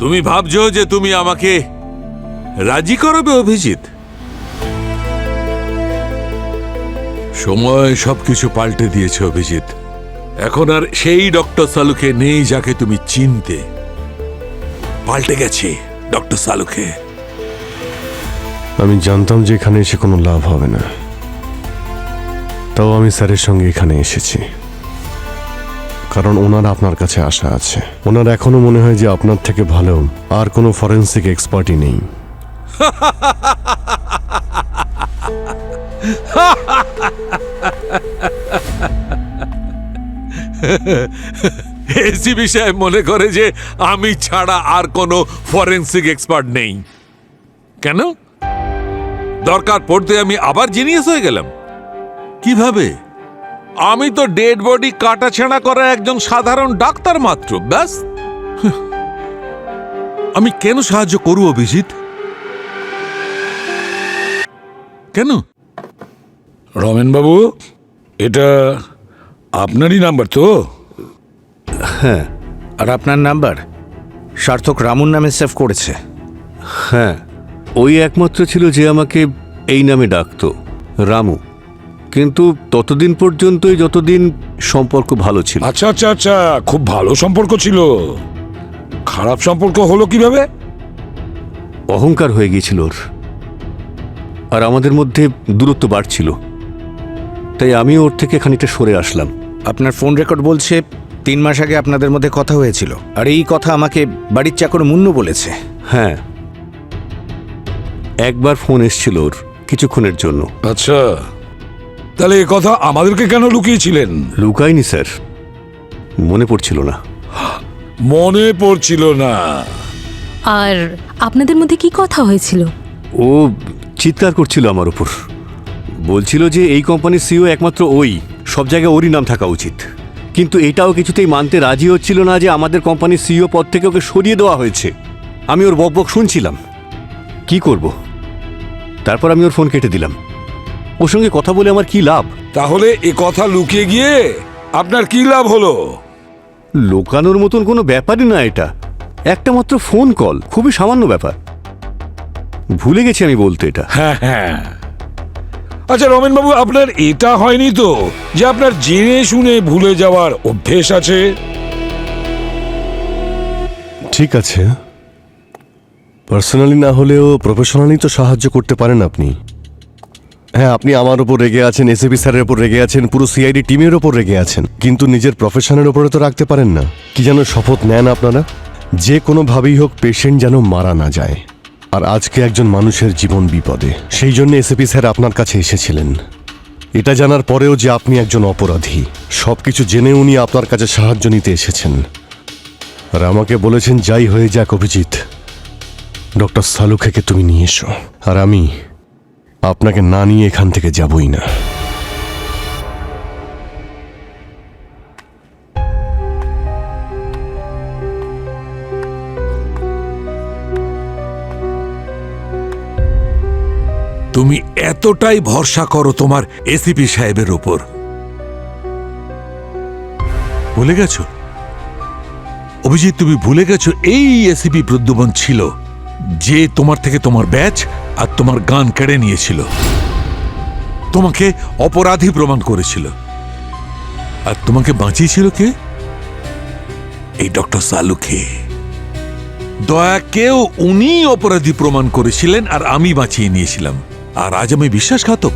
তুমি ভাবছো যে তুমি আমাকে রাজি করাবে অভিজিৎ? সময় সবকিছু পাল্টে দিয়েছে অভিজিৎ। এখন আর সেই ডক্টর সালুখে নেই যাকে তুমি চিনতে। পাল্টে গেছে ডক্টর সালুখে। আমি জানতাম যে এখানে এসে কোনো লাভ হবে না, তাও আমি স্যারের সঙ্গে এখানে এসেছি, কারণ ওনার আপনার কাছে আশা আছে। ওনার এখনো মনে হয় যে আপনার থেকে ভালো আর কোনো ফরেন্সিক এক্সপার্টই নেই। এসিপি সাহেব মনে করে যে আমি ছাড়া আর কোনো ফরেন্সিক এক্সপার্ট নেই। কেন? দরকার পড়তে আমি আবার জিনিয়াস হয়ে গেলাম? কিভাবে? আমি তো ডেড বডি কাটাছেঁড়া করা একজন সাধারণ ডাক্তার মাত্র, ব্যাস। আমি কেন সাহায্য করব অভিজিৎ? কেন? রমেন বাবু, এটা আপনারই নাম্বার তো? হ্যাঁ। আর আপনার নাম্বার সার্থক রামুর নামে সেভ করেছে? হ্যাঁ, ওই একমাত্র ছিল যে আমাকে এই নামে ডাকতো, রামু। কিন্তু ততদিন পর্যন্তই যতদিন সম্পর্ক ভালো ছিল। আচ্ছা আচ্ছা আচ্ছা, খুব ভালো সম্পর্ক ছিল। খারাপ সম্পর্ক হলো কিভাবে? অহংকার হয়ে গিয়েছিল ওর, আর আমাদের মধ্যে দূরত্ব বাড়ছিল, তাই আমি ওর থেকে খানিকটা সরে আসলাম। আপনার ফোন রেকর্ড বলছে 3 মাস আগে আপনাদের মধ্যে কথা হয়েছিল, আর এই কথা আমাকে বাড়ির চাকর মুন্নু বলেছে। হ্যাঁ, একবার ফোন এসেছিল ওর কিছুক্ষণের জন্য। আচ্ছা, তাহলে এই কথা আমাদেরকে কেন লুকিয়েছিলেন? লুকাইনি স্যার, মনে পড়ছিল না। মনে পড়ছিল না? আর আপনাদের মধ্যে কি কথা হয়েছিল? ও চিৎকার করছিল আমার উপর, বলছিল যে এই কোম্পানির সিইও একমাত্র ওই, সব জায়গায় ওরই নাম থাকা উচিত। কিন্তু এটাও কিছুতেই মানতে রাজি হচ্ছিল না যে আমাদের কোম্পানির সিইও পদ থেকে ওকে সরিয়ে দেওয়া হয়েছে। আমি ওর বকবক শুনছিলাম। কি করব? তারপর আমি ওর ফোন কেটে দিলাম। ওর সঙ্গে কথা বলে আমার কি লাভ? তাহলে এ কথা লুকিয়ে গিয়ে আপনার কি লাভ হলো? লোকানোর মতন কোনো ব্যাপারই না এটা। একটা মাত্র ফোন কল, খুবই সামান্য ব্যাপার। ভুলে গেছি আমি বলতে এটা। হ্যাঁ হ্যাঁ। আচ্ছা রমেন বাবু, আপনার এটা হয়নি তো যে আপনার জেনে শুনে ভুলে যাওয়ার অভ্যেস আছে? ঠিক আছে, পার্সোনালি না হলেও প্রফেশনালি তো সাহায্য করতে পারেন আপনি। হ্যাঁ, আপনি আমার ওপর রেগে আছেন, এসএপি স্যারের ওপর রেগে আছেন, পুরো সিআইডি টিমের ওপর রেগে আছেন, কিন্তু নিজের প্রফেশনের ওপরে তো রাখতে পারেন না। কি যেন শপথ নেন আপনারা, যে কোনোভাবেই হোক পেশেন্ট যেন মারা না যায়। আর আজকে একজন মানুষের জীবন বিপদে, সেই জন্য এসএপি স্যার আপনার কাছে এসেছিলেন। এটা জানার পরেও যে আপনি একজন অপরাধী, সবকিছু জেনে উনি আপনার কাছে সাহায্য নিতে এসেছেন। আর আমাকে বলেছেন, যাই হয়ে যাক অভিজিৎ, ডক্টর সালুখেকে তুমি নিয়ে এসো। আর আমি আপনাকে না নিয়ে এখান থেকে যাবই না। তুমি এতটাই ভরসা করো তোমার এসিপি সাহেবের ওপর? ভুলে গেছো অভিজিৎ, তুমি ভুলে গেছো এই এসিপি প্রদ্যুমন ছিল যে তোমার থেকে তোমার ব্যাচ আর তোমার গান কেড়ে নিয়েছিল, তোমাকে অপরাধী প্রমাণ করেছিল। আর তোমাকে বাঁচিয়েছিল কে? এই ডক্টর সালুখে। দয়াকেও উনি অপরাধী প্রমাণ করেছিলেন আর আমি বাঁচিয়ে নিয়েছিলাম। আর আজ আমি বিশ্বাসঘাতক?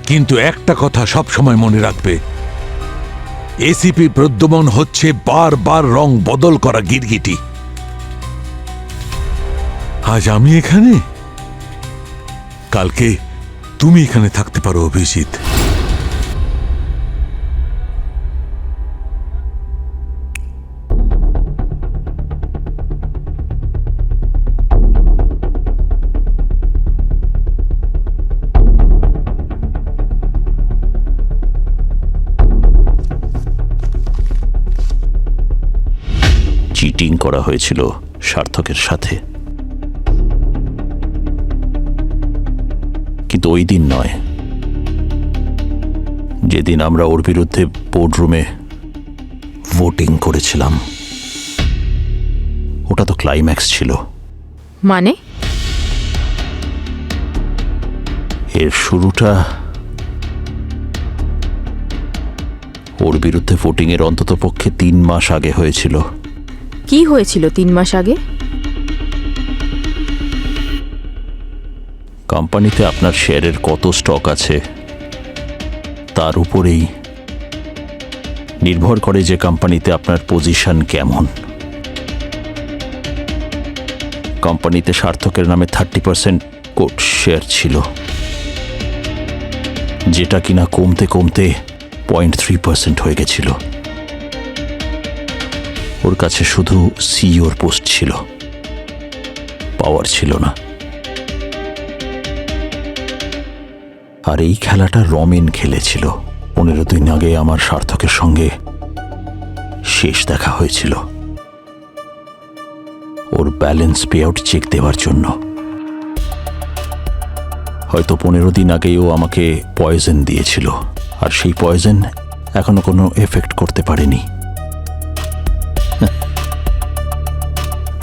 কিন্তু একটা কথা সব সময় মনে রাখবে, এসিপি প্রদ্যুমন হচ্ছে বারবার রং বদল করা গিরগিটি। আজ আমি এখানে, কালকে তুমি এখানে থাকতে পারো অভিজিৎ। চিটিং করা হয়েছিল সার্থকের সাথে, কিন্তু ওই দিন নয়, যেদিন আমরা ওর বিরুদ্ধে বোর্ডরুমে ভোটিং করেছিলাম। ওটা তো ক্লাইম্যাক্স ছিল। মানে? এর শুরুটা ওর বিরুদ্ধে ভোটিং এর অন্তত পক্ষে 3 মাস আগে হয়েছিল। কি হয়েছিল 3 মাস আগে? কোম্পানিতে আপনার শেয়ারের কত স্টক আছে তার উপরেই নির্ভর করে যে কোম্পানিতে আপনার পজিশন কেমন। কোম্পানিতে সার্থকের নামে 30% কোট শেয়ার ছিল, যেটা কিনা কমতে কমতে 0.3% হয়ে গেছিল। ওর কাছে শুধু সিইওর পোস্ট ছিল, পাওয়ার ছিল না। আর এই খেলাটা রমেন খেলেছিল। 15 দিন আগে আমার সার্থকের সঙ্গে শেষ দেখা হয়েছিল ওর ব্যালেন্স পে আউট চেক দেওয়ার জন্য। হয়তো 15 দিন আগেই ও আমাকে পয়জন দিয়েছিল, আর সেই পয়জন এখনো কোনো এফেক্ট করতে পারেনি।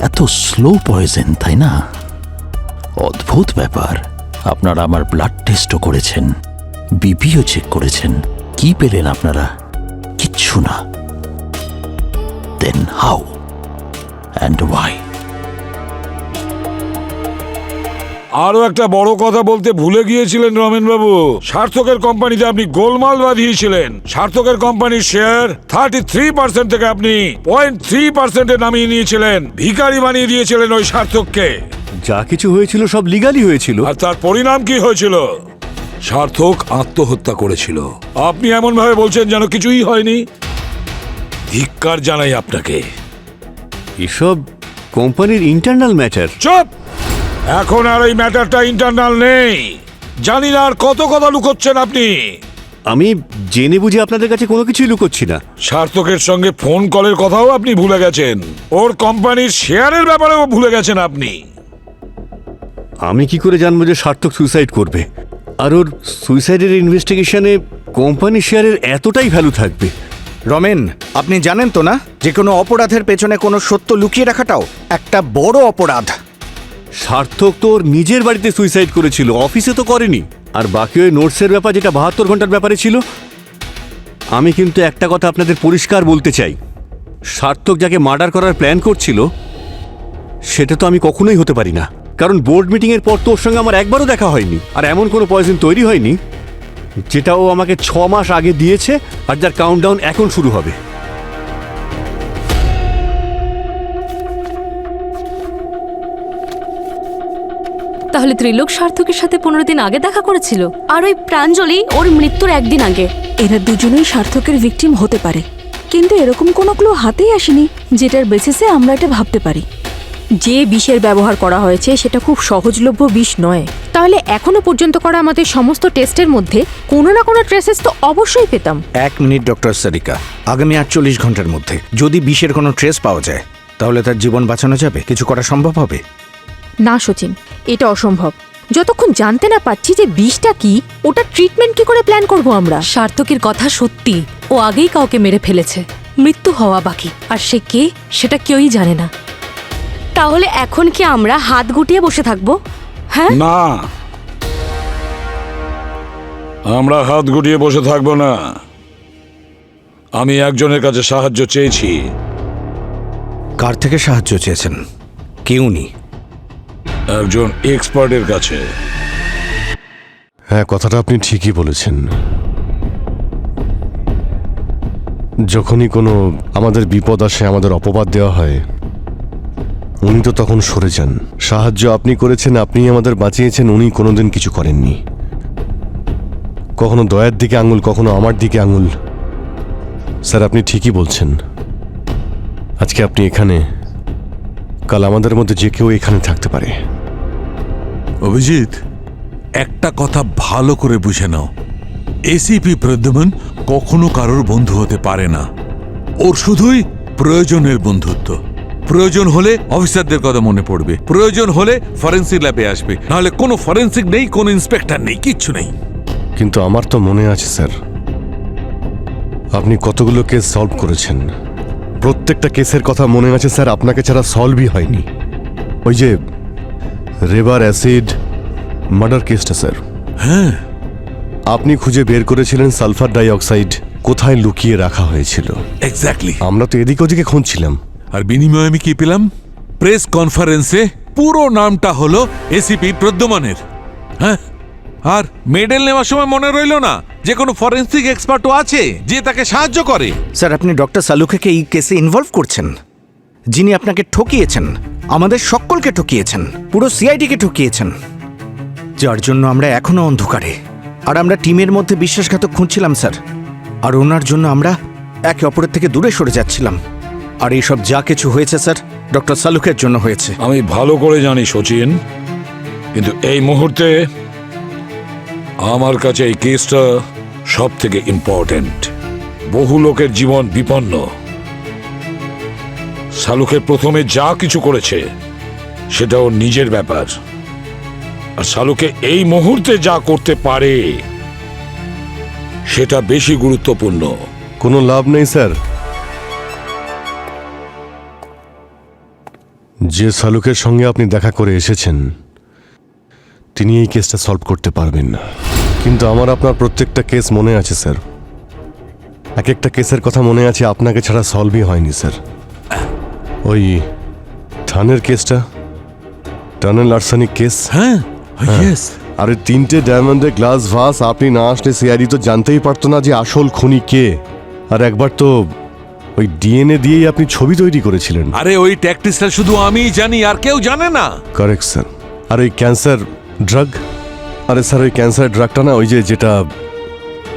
এত স্লো পয়জন, তাই না? অদ্ভুত ব্যাপার। আপনারা আমার ব্লাড টেস্টও করেছেন, বিপিও চেক করেছেন, কি পেলেন আপনারা? কিচ্ছু না। Then how and why? আরো একটা বড় কথা বলতে ভুলে গিয়েছিলেন রমেন বাবু। সার্থকের কোম্পানিতে আপনি গোলমাল বাঁধিয়েছিলেন। সার্থকের কোম্পানির শেয়ার 33% থেকে আপনি 0.3% নামিয়ে নিয়েছিলেন। ভিখারি বানিয়ে দিয়েছিলেন ওই সার্থককে। যা কিছু হয়েছিল সব লিগালি হয়েছিল। আর তার পরিণাম কি হয়েছিল? সার্থক আত্মহত্যা করেছিল। আপনি এমন ভাবে বলছেন যেন কিছুই হয়নি। ধিক্কার জানাই আপনাকে। এসব কোম্পানির ইন্টারনাল ম্যাটার। চুপ! এখন আর এই ম্যাটারটা ইন্টারনাল নেই। জানি না আর কত কথা লুকোচ্ছেন আপনি। আমি জেনে বুঝে আপনাদের কাছে কোনো কিছুই লুকোচ্ছি না। সার্থকের সঙ্গে ফোন কলের কথাও আপনি ভুলে গেছেন, ওর কোম্পানির শেয়ারের ব্যাপারেও ভুলে গেছেন আপনি। আমি কি করে জানবো যে সার্থক সুইসাইড করবে? আর ওর সুইসাইডের ইনভেস্টিগেশনে কোম্পানি শেয়ারের এতটাই ভ্যালু থাকবে? রমেন, আপনি জানেন তো না যে কোনো অপরাধের পেছনে কোনো সত্য লুকিয়ে রাখাটাও একটা বড় অপরাধ। সার্থক তো ওর নিজের বাড়িতে সুইসাইড করেছিল, অফিসে তো করেনি। আর বাকি ওই নোটসের ব্যাপার, যেটা 72 ঘন্টার ব্যাপারে ছিল। আমি কিন্তু একটা কথা আপনাদের পরিষ্কার বলতে চাই, সার্থক যাকে মার্ডার করার প্ল্যান করছিল সেটা তো আমি কখনোই হতে পারি না। কারণ বোর্ড মিটিংয়ের পর তো ওর সঙ্গে আমার একবারও দেখা হয়নি, আর এমন কোনো পয়জন তৈরি হয়নি যেটা ও আমাকে 6 মাস আগে দিয়েছে আর যার কাউন্টডাউন এখন শুরু হবে। তাহলে ত্রিলোক সার্থকের সাথে 15 দিন আগে দেখা করেছিল, আর ওই প্রাঞ্জলি ওর মৃত্যুর একদিন আগে। এরা দুজনেই সার্থকের ভিকটিম হতে পারে, কিন্তু এরকম কোনো ক্লু হাতেই আসেনি যেটার বেসিসে আমরা এটা ভাবতে পারি। যে বিষের ব্যবহার করা হয়েছে সেটা খুব সহজলভ্য বিষ নয়। তাহলে এখনো পর্যন্ত করা আমাদের সমস্ত টেস্টের মধ্যে কোনো না কোনো ট্রেসেস তো অবশ্যই পেতাম। 1 মিনিট ডক্টর সারিকা, আগামী 48 ঘন্টার মধ্যে যদি বিষের কোনো ট্রেস পাওয়া যায় তাহলে তার জীবন বাঁচানো যাবে, কিছু করা সম্ভব হবে? না সচিন, এটা অসম্ভব। যতক্ষণ জানতে না পারছি যে বিষটা কি, ওটা ট্রিটমেন্ট কি করে প্ল্যান করব আমরা। সার্থকের কথা সত্যি, ও আগেই কাউকে মেরে ফেলেছে, মৃত্যু হওয়া বাকি, আর সে কে সেটা কেউই জানে না। তাহলে এখন কি আমরা হাত গুটিয়ে বসে থাকবো? হ্যাঁ না, আমরা হাত গুটিয়ে বসে থাকবো না। আমি একজনের কাছে সাহায্য চেয়েছি। কার থেকে সাহায্য চেয়েছেন? কেউ নেই। একজন এক্সপার্টের কাছে। হ্যাঁ, কথাটা আপনি ঠিকই বলেছেন। যখনই কোনো আমাদের বিপদ আসে, আমাদের অপবাদ দেওয়া হয়, উনি তো তখন সরে যান। সাহায্য আপনি করেছেন, আপনি আমাদের বাঁচিয়েছেন, উনি কোনোদিন কিছু করেননি। কখনো দয়ার দিকে আঙুল, কখনো আমার দিকে আঙুল। স্যার, আপনি ঠিকই বলছেন। আজকে আপনি এখানে, কাল আমাদের মধ্যে যে কেউ এখানে থাকতে পারে। অভিজিৎ, একটা কথা ভালো করে বুঝে নাও, এসিপি প্রদ্যুম্ন কখনো কারোর বন্ধু হতে পারে না। ওর শুধুই প্রয়োজনের বন্ধুত্ব। প্রয়োজন হলে অফিসারদের কথা মনে পড়বে, প্রয়োজন হলে ফরেন্সিক ল্যাবে আসবে, নাহলে কোনো ফরেন্সিক নেই, কোনো ইন্সপেক্টর নেই, কিচ্ছু নেই। কিন্তু আমার তো মনে আছে স্যার, আপনি কতগুলো কেস সলভ করেছেন। প্রত্যেকটা কেসের কথা মনে আছে স্যার, আপনাকে ছাড়া সলভই হয়নি। ওই যে রেবার অ্যাসিড মার্ডার কেসটা স্যার, হ্যাঁ, আপনি খুঁজে বের করেছিলেন সালফার ডাইঅক্সাইড কোথায় লুকিয়ে রাখা হয়েছিল। এক্স্যাক্টলি। আমরা তো এদিক ওদিকে খুঁজছিলাম। আর বিনিময়ে আমি কি পেলাম? প্রেস কনফারেন্সে পুরো নামটা হলো এসিপি প্রদ্যুম্নের। হ্যাঁ, আর মেডেল নেওয়ার সময় মনে রইল না যে কোনো ফরেন্সিক এক্সপার্টও আছে যে তাকে সাহায্য করে। স্যার, আপনি ডক্টর সালুকেকে এই কেসে ইনভলভ করছেন, যিনি আপনাকে ঠকিয়েছেন, আমাদের সকলকে ঠকিয়েছেন, পুরো সিআইডিকে ঠকিয়েছেন, যার জন্য আমরা এখনো অন্ধকারে। আর আমরা টিমের মধ্যে বিশ্বাসঘাতক খুঁজছিলাম স্যার, আর ওনার জন্য আমরা একে অপরের থেকে দূরে সরে যাচ্ছিলাম। আর এইসব যা কিছু হয়েছে স্যার, ডক্টর সালুকের জন্য হয়েছে। আমি ভালো করে জানি সচিন, কিন্তু এই মুহূর্তে আমার কাছে এই কেসটা সব থেকে ইম্পর্টেন্ট। বহু লোকের জীবন বিপন্ন। সালুকের প্রথমে যা কিছু করেছে সেটা ওর নিজের ব্যাপার, আর সালুকে এই মুহূর্তে যা করতে পারে সেটা বেশি গুরুত্বপূর্ণ। কোনো লাভ নেই স্যার। যে সালুকের সঙ্গে আপনি দেখা করে এসেছেন তিনি এই কেসটা সলভ করতে পারবেন না। কিন্তু আমার আপনার প্রত্যেকটা কেস মনে আছে স্যার, এক একটা কেসের কথা মনে আছে, আপনাকে ছাড়া সলভই হয়নি স্যার। ওই থানের কেসটা, টানেল আর্সেনিক কেস, হ্যাঁ, ইয়েস। আর 3টে ডায়মন্ডের গ্লাস ভাস আপনি না আসলে সিআইডি তো জানতেই পারতো না যে আসল খুনি কে। আর একবার তো ওই ডিএনএ দিয়েই আপনি ছবি তৈরি করেছিলেন। আরে ওই ট্যাকটিক্সটা শুধু আমিই জানি, আর কেউ জানে না। Correct sir. আর ওই ক্যান্সার ড্রাগ, আরে স্যার ওই ক্যান্সার ড্রাগটা না, ওই যে যেটা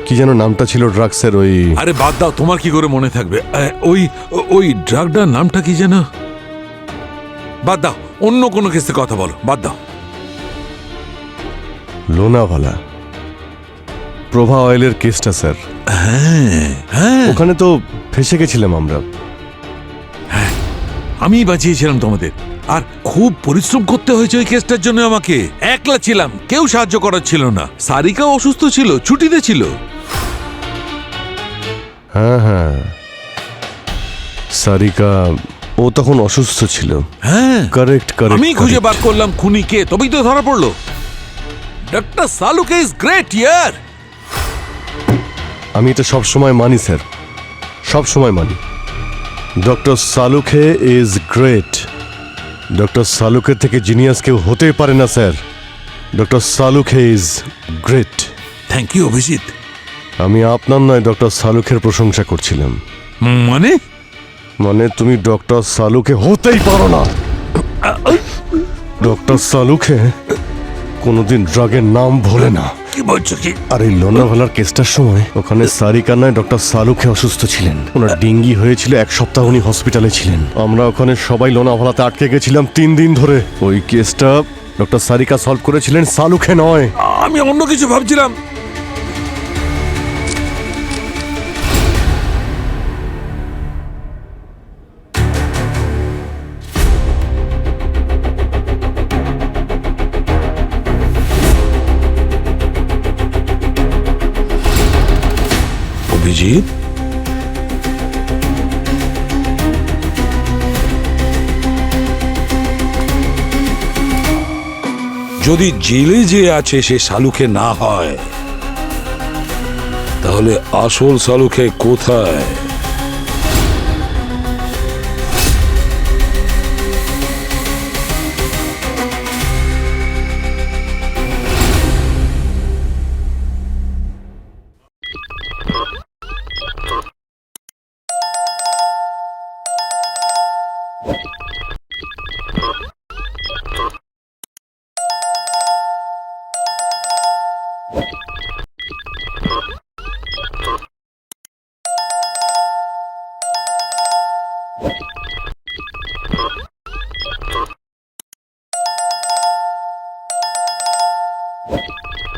কি যেন নামটা ছিল ড্রাগসের, ওই আরে বাদ দাও, তোমার কি করে মনে থাকবে? ওই ওই ড্রাগটার নামটা কি যেন? বাদ দাও, অন্য কোনো কেসে কথা বলো, বাদ দাও। লোনাভালা। প্রভা অয়েলের কেসটা স্যার, হ্যাঁ হ্যাঁ, ওখানে তো ফেসে গেছিলাম আমরা। আমি বাঁচিয়েছিলাম তোমাদের, আর খুব পরিশ্রম করতে হয়েছে ওই কেসটার জন্য আমাকে। একলা ছিলাম, কেউ সাহায্য করার ছিল না। সারিকা অসুস্থ ছিল, ছুটিতে ছিল। হ্যাঁ হ্যাঁ, সারিকা ও তখন অসুস্থ ছিল। হ্যাঁ কারেক্ট কারেক্ট। আমি খুঁজে বার করলাম খুনি কে, তবেই তো ধরা পড়লো। ডক্টর সালুকে ইজ গ্রেট ইয়ার। আমি এটা সব সময় মানি স্যার, সব সময় মানি। Doctor Salunkhe is great. Doctor সালুখের থেকে জিনিয়াস কেউ হতেই পারে না sir. Doctor Salunkhe is great. Thank you Abhijit. আমি আপনার নয় ডক্টর সালুখের প্রশংসা করছিলাম। মানে মানে তুমি ডক্টর সালুখে হতেই পারো না। ডক্টর সালুখে কোনোদিন ড্রাগের নাম ভোলে না। কি বলছো কি? আর এই লোনাভালার কেসটার সময় ওখানে সারিকা নয় ডক্টর সালুখে অসুস্থ ছিলেন। ওনার ডেঙ্গি হয়েছিল, 1 সপ্তাহ উনি হসপিটালে ছিলেন। আমরা ওখানে সবাই লোনাভালাতে আটকে গেছিলাম 3 দিন ধরে। ওই কেসটা ডক্টর সারিকা সলভ করেছিলেন, সালুখে নয়। আমি অন্য কিছু ভাবছিলাম। অভিজিৎ, যদি জেলে যে আছে সে শালুকে না হয়, তাহলে আসল শালুকে কোথায়?